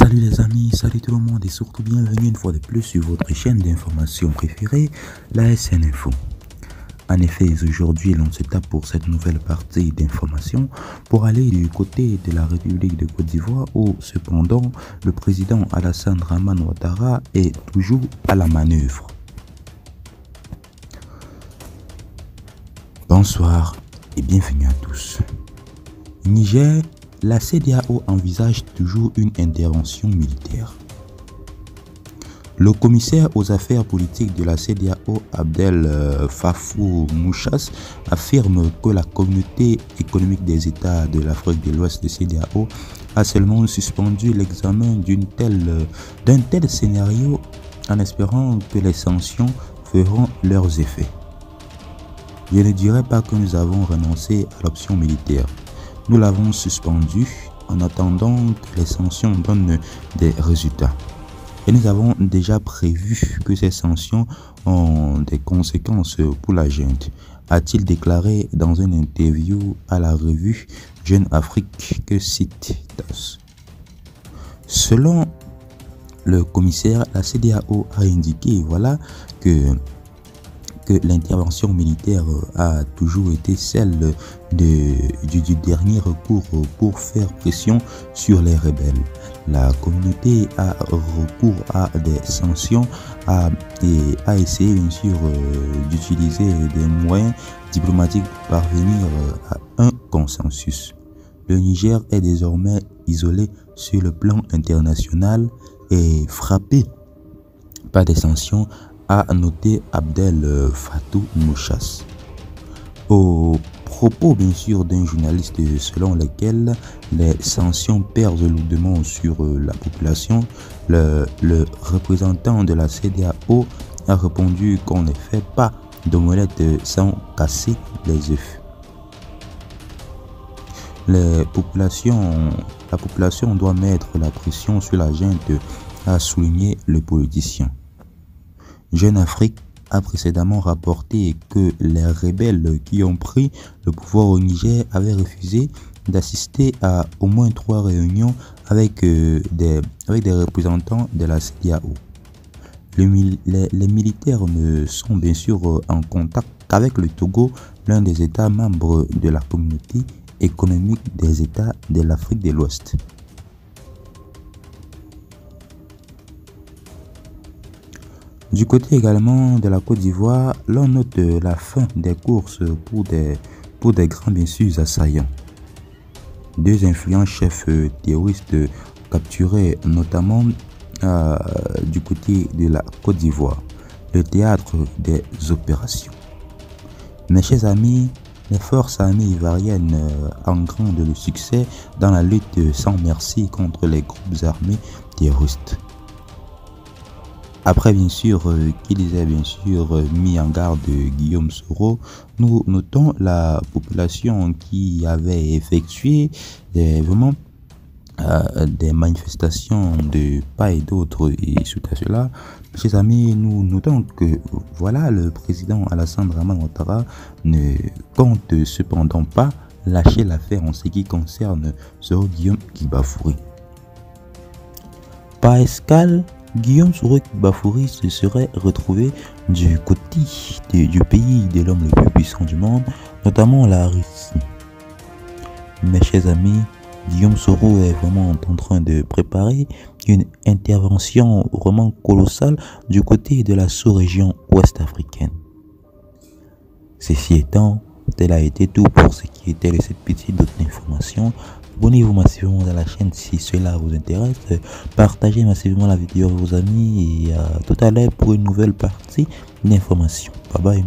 Salut les amis, salut tout le monde et surtout bienvenue une fois de plus sur votre chaîne d'information préférée, la SN Info. En effet, aujourd'hui, l'on se tape pour cette nouvelle partie d'information pour aller du côté de la République de Côte d'Ivoire où, cependant, le président Alassane Dramane Ouattara est toujours à la manœuvre. Bonsoir et bienvenue à tous. Niger, la CEDEAO envisage toujours une intervention militaire. Le commissaire aux affaires politiques de la CEDEAO, Abdel Fafou Mouchas, affirme que la communauté économique des États de l'Afrique de l'Ouest de CEDEAO a seulement suspendu l'examen d'un tel scénario en espérant que les sanctions feront leurs effets. Je ne dirais pas que nous avons renoncé à l'option militaire. Nous l'avons suspendu en attendant que les sanctions donnent des résultats. Et nous avons déjà prévu que ces sanctions ont des conséquences pour la junte, a-t-il déclaré dans une interview à la revue Jeune Afrique que cite TAS. Selon le commissaire, la CEDEAO a indiqué que l'intervention militaire a toujours été celle du dernier recours pour faire pression sur les rebelles. La communauté a recours à des sanctions et a essayé bien sûr d'utiliser des moyens diplomatiques pour parvenir à un consensus. Le Niger est désormais isolé sur le plan international et frappé par des sanctions, a noté Abdel Fatou Mouchas. Au propos bien sûr d'un journaliste selon lequel les sanctions pèsent lourdement sur la population, le représentant de la CEDEAO a répondu qu'on ne fait pas d'omelette sans casser les œufs. La population doit mettre la pression sur la junte, a souligné le politicien. Jeune Afrique a précédemment rapporté que les rebelles qui ont pris le pouvoir au Niger avaient refusé d'assister à au moins 3 réunions avec des représentants de la CEDEAO. Les militaires ne sont bien sûr en contact qu'avec le Togo, l'un des États membres de la communauté économique des États de l'Afrique de l'Ouest. Du côté également de la Côte d'Ivoire, l'on note la fin des courses pour des grands bien sûr assaillants. 2 influents chefs terroristes capturés notamment du côté de la Côte d'Ivoire, le théâtre des opérations. Mes chers amis, les forces armées ivoiriennes engrantent le succès dans la lutte sans merci contre les groupes armés terroristes. Après bien sûr qu'ils aient bien sûr mis en garde Guillaume Soro, nous notons la population qui avait effectué des manifestations de part et d'autre, et suite à cela, chers amis, nous notons que voilà, le président Alassane Dramane Ouattara ne compte cependant pas lâcher l'affaire en ce qui concerne Soro Guillaume Kibafouri. Par escale, Guillaume Soro Kibafouri se serait retrouvé du côté du pays de l'homme le plus puissant du monde, notamment la Russie. Mes chers amis, Guillaume Soro est vraiment en train de préparer une intervention vraiment colossale du côté de la sous-région ouest africaine. Ceci étant, tel a été tout pour ce qui était de cette petite information. Abonnez-vous massivement à la chaîne si cela vous intéresse. Partagez massivement la vidéo à vos amis et à tout à l'heure pour une nouvelle partie d'information. Bye bye.